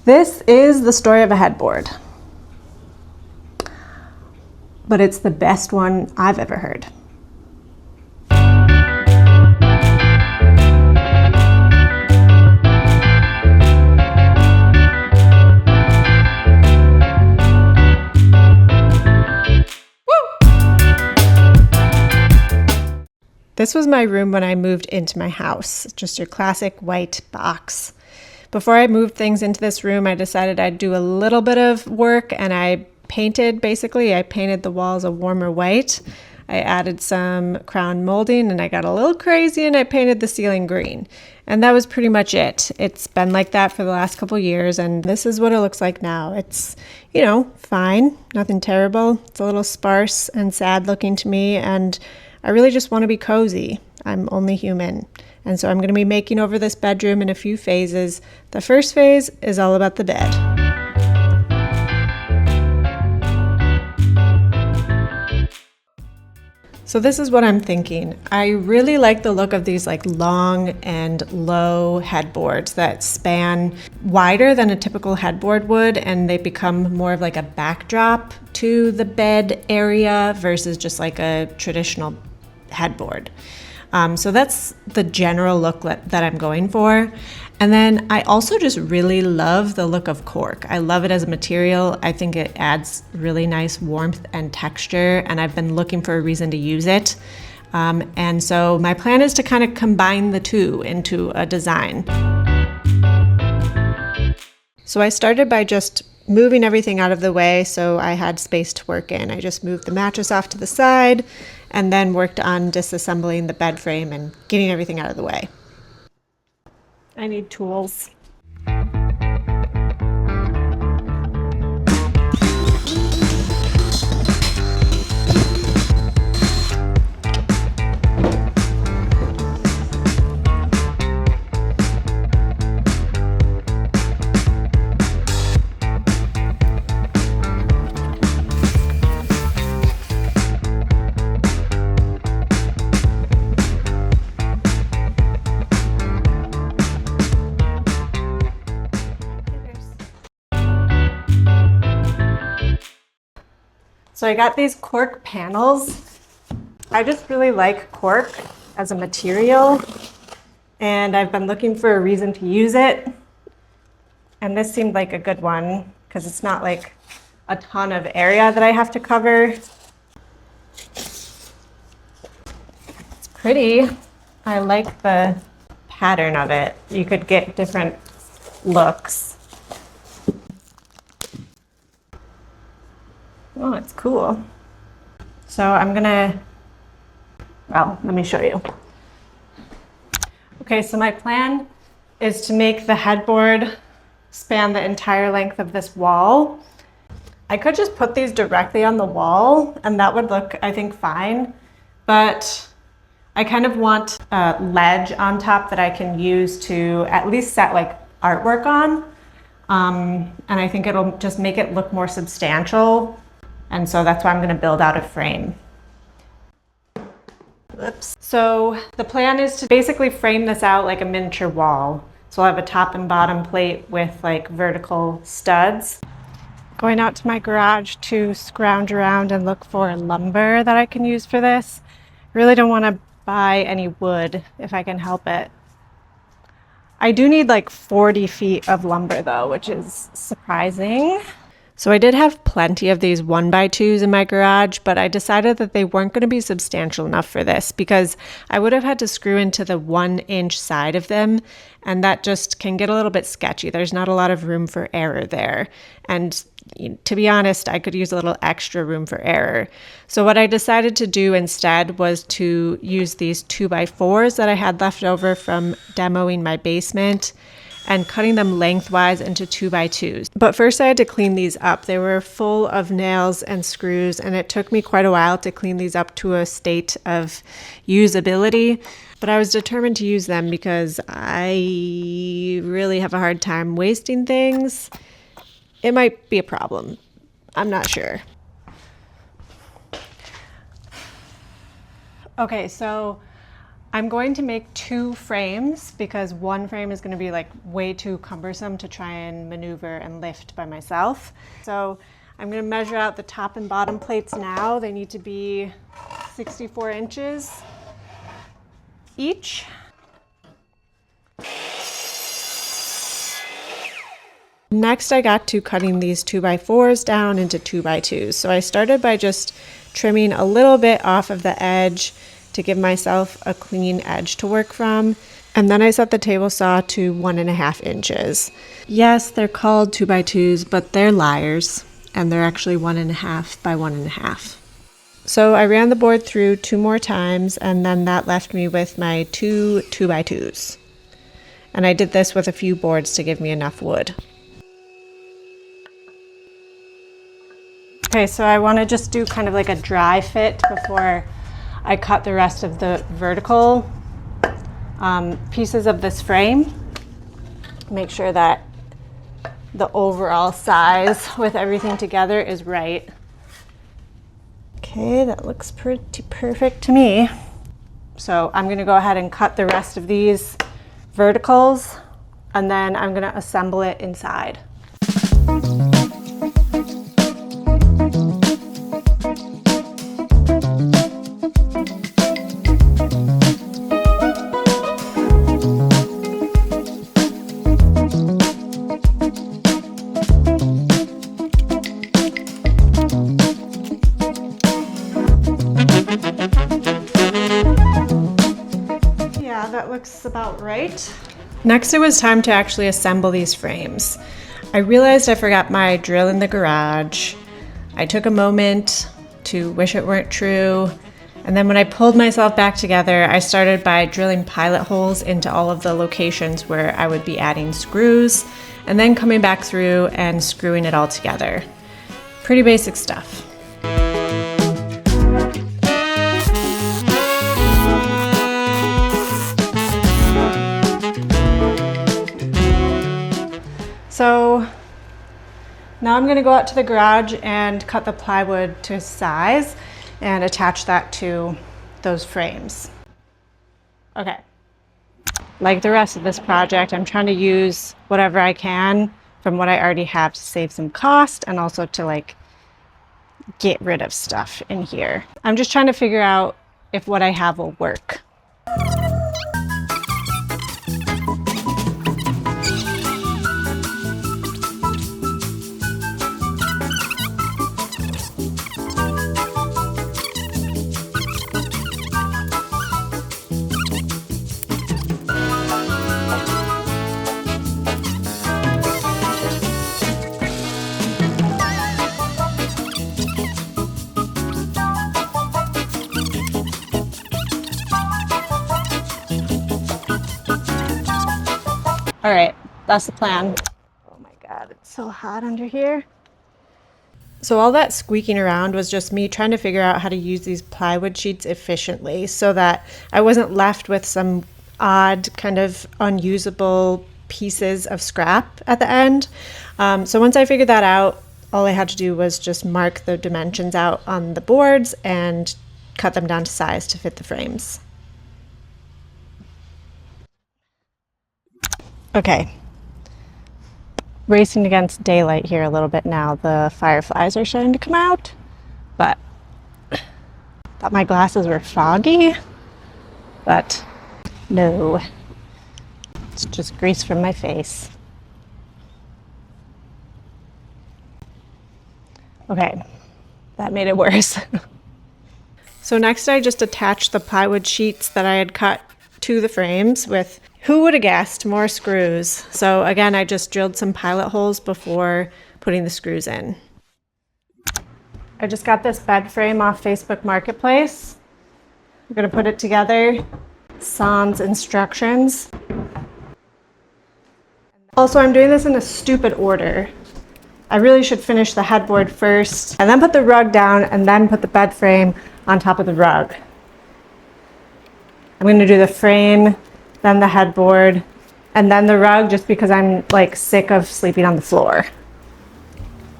This is the story of a headboard, but it's the best one I've ever heard. This was my room when I moved into my house, just your classic white box. Before I moved things into this room, I decided I'd do a little bit of work, and I painted the walls a warmer white. I added some crown molding, and I got a little crazy and I painted the ceiling green. And that was pretty much it. It's been like that for the last couple years, and this is what it looks like now. It's, fine, nothing terrible. It's a little sparse and sad looking to me, and I really just want to be cozy. I'm only human. And so I'm going to be making over this bedroom in a few phases. The first phase is all about the bed. So this is what I'm thinking. I really like the look of these long and low headboards that span wider than a typical headboard would, and they become more of a backdrop to the bed area versus just a traditional headboard. So that's the general look that I'm going for. And then I also just really love the look of cork. I love it as a material. I think it adds really nice warmth and texture, and I've been looking for a reason to use it. And so my plan is to kind of combine the two into a design. So I started by just moving everything out of the way so I had space to work in. I just moved the mattress off to the side and then worked on disassembling the bed frame and getting everything out of the way. I need tools. So I got these cork panels. I just really like cork as a material, and I've been looking for a reason to use it. And this seemed like a good one because it's not a ton of area that I have to cover. It's pretty. I like the pattern of it. You could get different looks. Oh, it's cool. So let me show you. Okay, so my plan is to make the headboard span the entire length of this wall. I could just put these directly on the wall and that would look, I think, fine. But I kind of want a ledge on top that I can use to at least set artwork on. And I think it'll just make it look more substantial. And so that's why I'm going to build out a frame. Oops. So the plan is to basically frame this out like a miniature wall. So I'll have a top and bottom plate with vertical studs. Going out to my garage to scrounge around and look for lumber that I can use for this. I really don't want to buy any wood if I can help it. I do need 40 feet of lumber though, which is surprising. So I did have plenty of these 1x2s in my garage, but I decided that they weren't going to be substantial enough for this because I would have had to screw into the 1-inch side of them, and that just can get a little bit sketchy. There's not a lot of room for error there. And to be honest, I could use a little extra room for error. So what I decided to do instead was to use these 2x4s that I had left over from demoing my basement and cutting them lengthwise into 2x2s. But first I had to clean these up. They were full of nails and screws, and it took me quite a while to clean these up to a state of usability. But I was determined to use them because I really have a hard time wasting things. It might be a problem. I'm not sure. Okay, so I'm going to make 2 frames because one frame is going to be like way too cumbersome to try and maneuver and lift by myself. So I'm going to measure out the top and bottom plates now. They need to be 64 inches each. Next, I got to cutting these 2x4s down into 2x2s. So I started by just trimming a little bit off of the edge to give myself a clean edge to work from. And then I set the table saw to 1.5 inches. Yes, they're called 2x2s, but they're liars. And they're actually 1.5 by 1.5. So I ran the board through 2 more times, and then that left me with my 2 2x2s. And I did this with a few boards to give me enough wood. Okay, so I want to just do kind of like a dry fit before I cut the rest of the vertical pieces of this frame. Make sure that the overall size with everything together is right. Okay, that looks pretty perfect to me. So I'm going to go ahead and cut the rest of these verticals, and then I'm going to assemble it inside. That looks about right. Next, it was time to actually assemble these frames. I realized I forgot my drill in the garage. I took a moment to wish it weren't true. And then when I pulled myself back together, I started by drilling pilot holes into all of the locations where I would be adding screws, and then coming back through and screwing it all together. Pretty basic stuff. So now I'm going to go out to the garage and cut the plywood to size and attach that to those frames. Okay. Like the rest of this project, I'm trying to use whatever I can from what I already have to save some cost and also to like get rid of stuff in here. I'm just trying to figure out if what I have will work. All right, that's the plan. Oh my God, it's so hot under here. So all that squeaking around was just me trying to figure out how to use these plywood sheets efficiently so that I wasn't left with some odd kind of unusable pieces of scrap at the end. So once I figured that out, all I had to do was just mark the dimensions out on the boards and cut them down to size to fit the frames. Okay, racing against daylight here a little bit now. The fireflies are starting to come out, but thought my glasses were foggy, but no, it's just grease from my face. Okay, that made it worse. So next I just attached the plywood sheets that I had cut to the frames with, who would have guessed, more screws. So again, I just drilled some pilot holes before putting the screws in. I just got this bed frame off Facebook Marketplace. I'm gonna put it together, sans instructions. Also, I'm doing this in a stupid order. I really should finish the headboard first, and then put the rug down, and then put the bed frame on top of the rug. I'm gonna do the frame, then the headboard, and then the rug, just because I'm like sick of sleeping on the floor.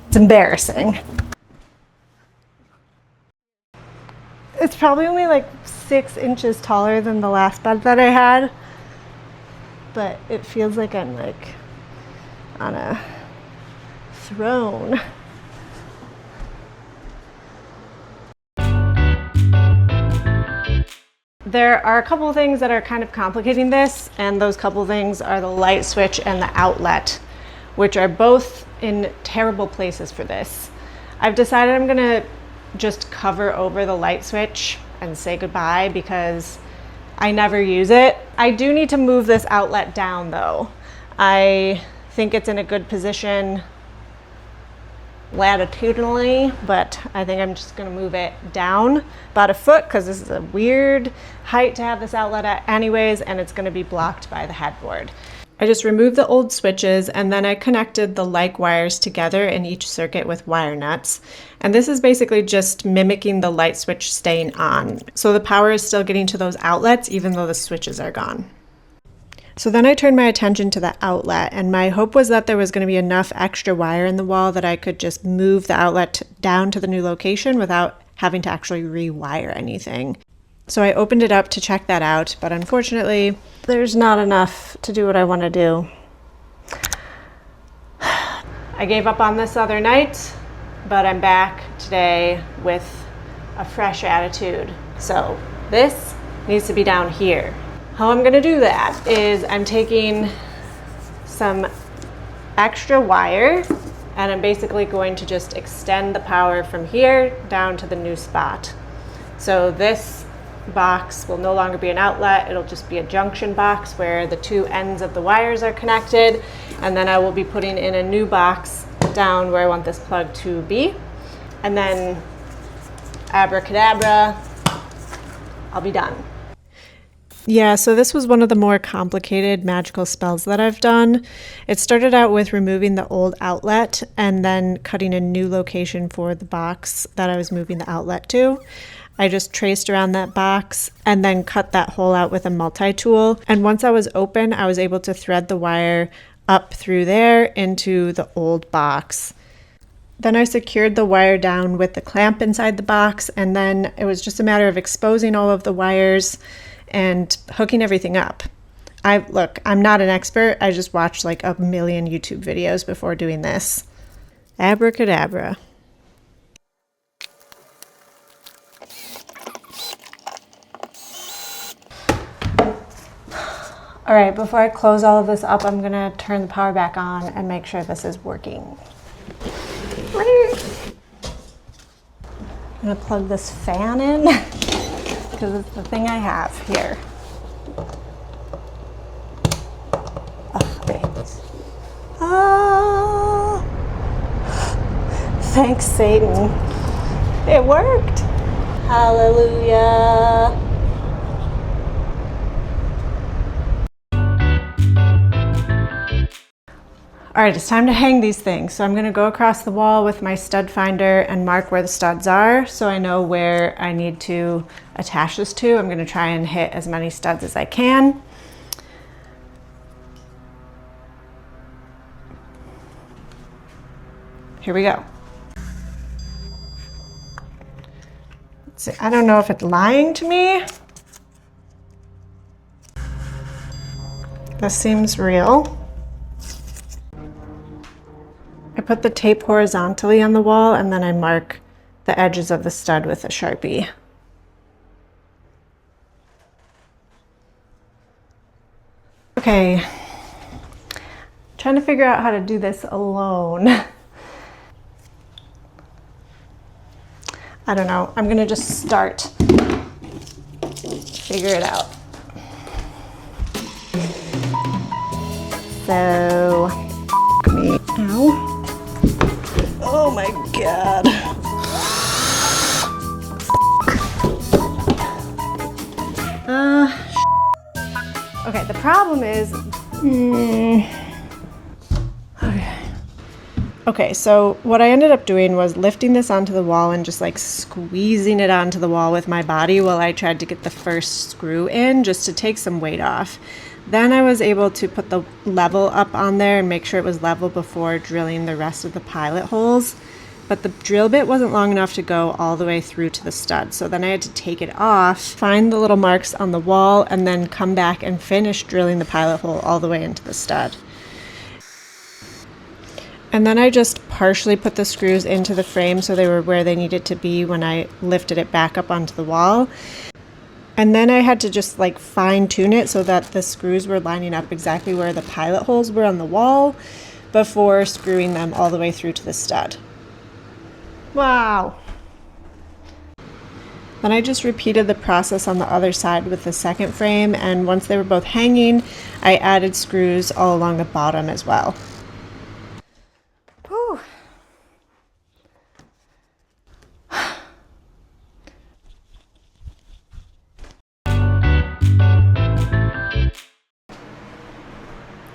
It's embarrassing. It's probably only like 6 inches taller than the last bed that I had, but it feels like I'm like on a throne. There are a couple of things that are kind of complicating this, and those couple of things are the light switch and the outlet, which are both in terrible places for this. I've decided I'm gonna just cover over the light switch and say goodbye because I never use it. I do need to move this outlet down though. I think it's in a good position latitudinally, but I think I'm just going to move it down about a foot because this is a weird height to have this outlet at anyways, and it's going to be blocked by the headboard. I just removed the old switches and then I connected the like wires together in each circuit with wire nuts. And this is basically just mimicking the light switch staying on. So the power is still getting to those outlets even though the switches are gone. So then I turned my attention to the outlet, and my hope was that there was going to be enough extra wire in the wall that I could just move the outlet down to the new location without having to actually rewire anything. So I opened it up to check that out, but unfortunately, there's not enough to do what I want to do. I gave up on this other night, but I'm back today with a fresh attitude. So this needs to be down here. How I'm gonna do that is I'm taking some extra wire and I'm basically going to just extend the power from here down to the new spot. So this box will no longer be an outlet, it'll just be a junction box where the two ends of the wires are connected, and then I will be putting in a new box down where I want this plug to be. And then abracadabra, I'll be done. Yeah, so this was one of the more complicated magical spells that I've done. It started out with removing the old outlet and then cutting a new location for the box that I was moving the outlet to. I just traced around that box and then cut that hole out with a multi-tool. And once I was open, I was able to thread the wire up through there into the old box. Then I secured the wire down with the clamp inside the box, and then it was just a matter of exposing all of the wires and hooking everything up. Look, I'm not an expert. I just watched like a million YouTube videos before doing this. Abracadabra. All right, before I close all of this up, I'm gonna turn the power back on and make sure this is working. I'm gonna plug this fan in because it's the thing I have here. Oh, wait. Oh, thanks, Satan. It worked. Hallelujah. All right, it's time to hang these things. So I'm gonna go across the wall with my stud finder and mark where the studs are so I know where I need to attach this to. I'm gonna try and hit as many studs as I can. Here we go. Let's see, I don't know if it's lying to me. This seems real. I put the tape horizontally on the wall and then I mark the edges of the stud with a Sharpie. Okay, trying to figure out how to do this alone. I don't know, I'm gonna just start, figure it out. So, me, ow. Oh my God. Okay, the problem is, okay, so what I ended up doing was lifting this onto the wall and just like squeezing it onto the wall with my body while I tried to get the first screw in just to take some weight off. Then I was able to put the level up on there and make sure it was level before drilling the rest of the pilot holes. but the drill bit wasn't long enough to go all the way through to the stud. So then I had to take it off, find the little marks on the wall, and then come back and finish drilling the pilot hole all the way into the stud. And then I just partially put the screws into the frame so they were where they needed to be when I lifted it back up onto the wall. And then I had to just like fine tune it so that the screws were lining up exactly where the pilot holes were on the wall before screwing them all the way through to the stud. Wow. Then I just repeated the process on the other side with the second frame, and once they were both hanging, I added screws all along the bottom as well. Whew.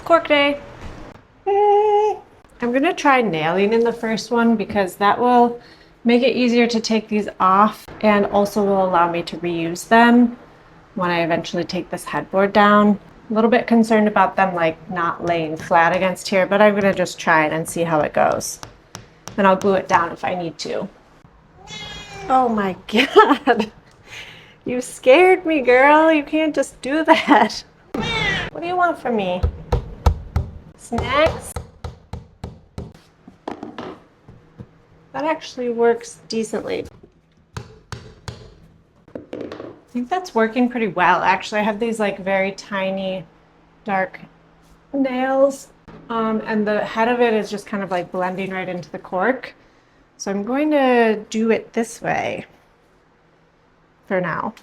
Cork day. I'm gonna try nailing in the first one because that will make it easier to take these off and also will allow me to reuse them when I eventually take this headboard down. A little bit concerned about them like not laying flat against here, but I'm gonna just try it and see how it goes. And I'll glue it down if I need to. Oh my God. You scared me, girl. You can't just do that. What do you want from me? Snacks? That actually works decently. I think that's working pretty well. Actually, I have these like very tiny, dark nails, and the head of it is just kind of like blending right into the cork. So I'm going to do it this way for now.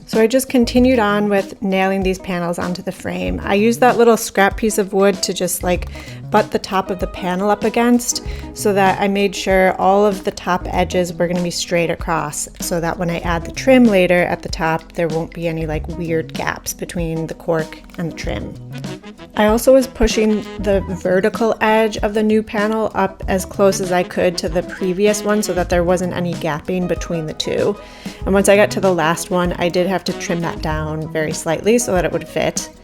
So I just continued on with nailing these panels onto the frame. I used that little scrap piece of wood to just like butt the top of the panel up against so that I made sure all of the top edges were going to be straight across so that when I add the trim later at the top, there won't be any like weird gaps between the cork and the trim. I also was pushing the vertical edge of the new panel up as close as I could to the previous one so that there wasn't any gapping between the two. And once I got to the last one, I did have to trim that down very slightly so that it would fit.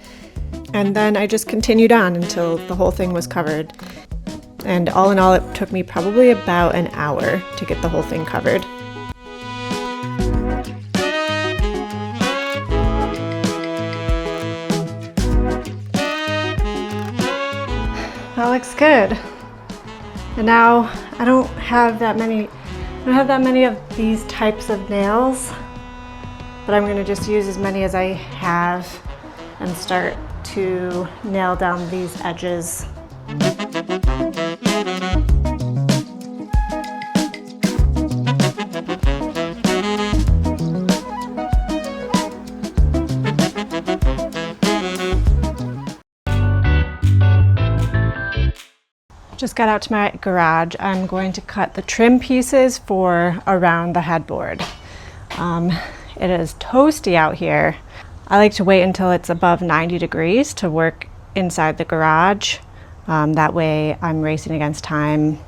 And then I just continued on until the whole thing was covered. And all in all, it took me probably about an hour to get the whole thing covered. That looks good. And now I don't have that many of these types of nails, but I'm going to just use as many as I have and start to nail down these edges. Just got out to my garage. I'm going to cut the trim pieces for around the headboard. It is toasty out here. I like to wait until it's above 90 degrees to work inside the garage. That way I'm racing against time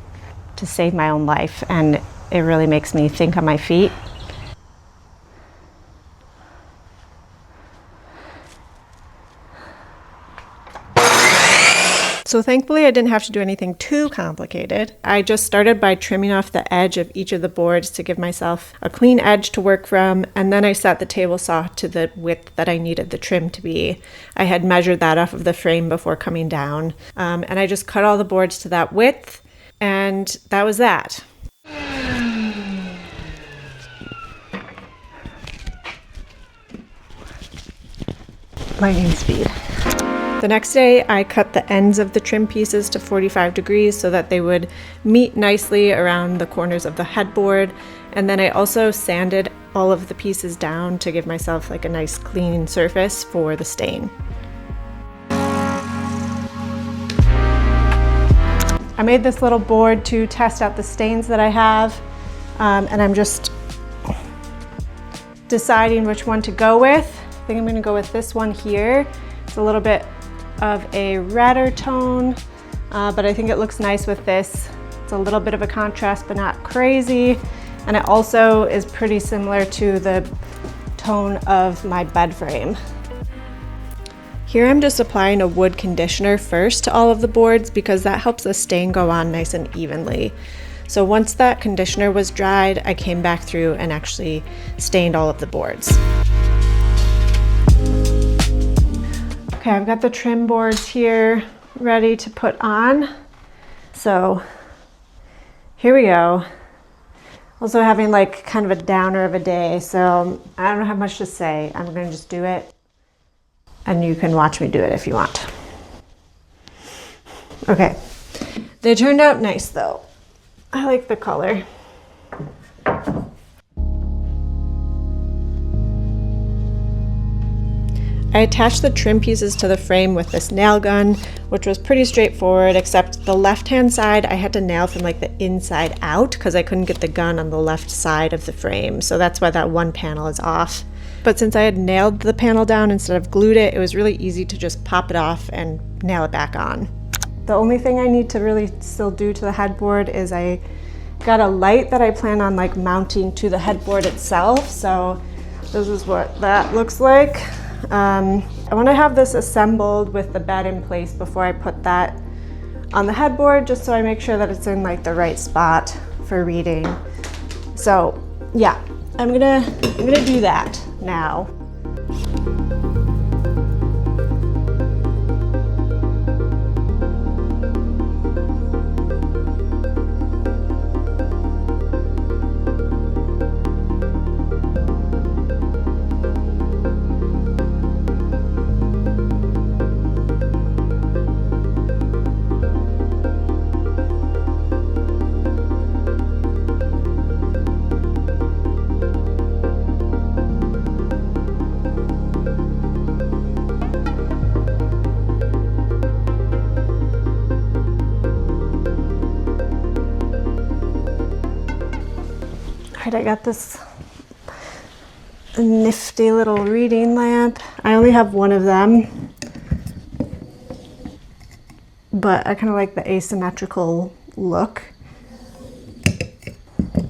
to save my own life, and it really makes me think on my feet. So thankfully I didn't have to do anything too complicated. I just started by trimming off the edge of each of the boards to give myself a clean edge to work from, and then I set the table saw to the width that I needed the trim to be. I had measured that off of the frame before coming down, and I just cut all the boards to that width, and that was that. Lightning speed. The next day, I cut the ends of the trim pieces to 45 degrees so that they would meet nicely around the corners of the headboard. And then I also sanded all of the pieces down to give myself like a nice clean surface for the stain. I made this little board to test out the stains that I have, and I'm just deciding which one to go with. I think I'm going to go with this one here. It's a little bit of a redder tone, but I think it looks nice with this. It's a little bit of a contrast, but not crazy. And it also is pretty similar to the tone of my bed frame. Here I'm just applying a wood conditioner first to all of the boards because that helps the stain go on nice and evenly. So once that conditioner was dried, I came back through and actually stained all of the boards. Okay, I've got the trim boards here ready to put on. So here we go. Also having like kind of a downer of a day, so I don't have much to say. I'm gonna just do it and you can watch me do it if you want. Okay, they turned out nice though. I like the color. I attached the trim pieces to the frame with this nail gun, which was pretty straightforward, except the left-hand side I had to nail from like the inside out because I couldn't get the gun on the left side of the frame. So that's why that one panel is off. But since I had nailed the panel down instead of glued it, it was really easy to just pop it off and nail it back on. The only thing I need to really still do to the headboard is I got a light that I plan on like mounting to the headboard itself. So this is what that looks like. I want to have this assembled with the bed in place before I put that on the headboard, just so I make sure that it's in like the right spot for reading. So yeah, I'm gonna do that now. I got this nifty little reading lamp. I only have one of them, but I kind of like the asymmetrical look.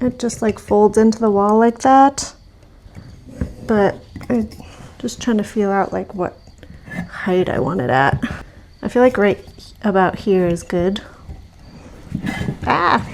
It just like folds into the wall like that, but I'm just trying to feel out like what height I want it at. I feel like right about here is good. Ah!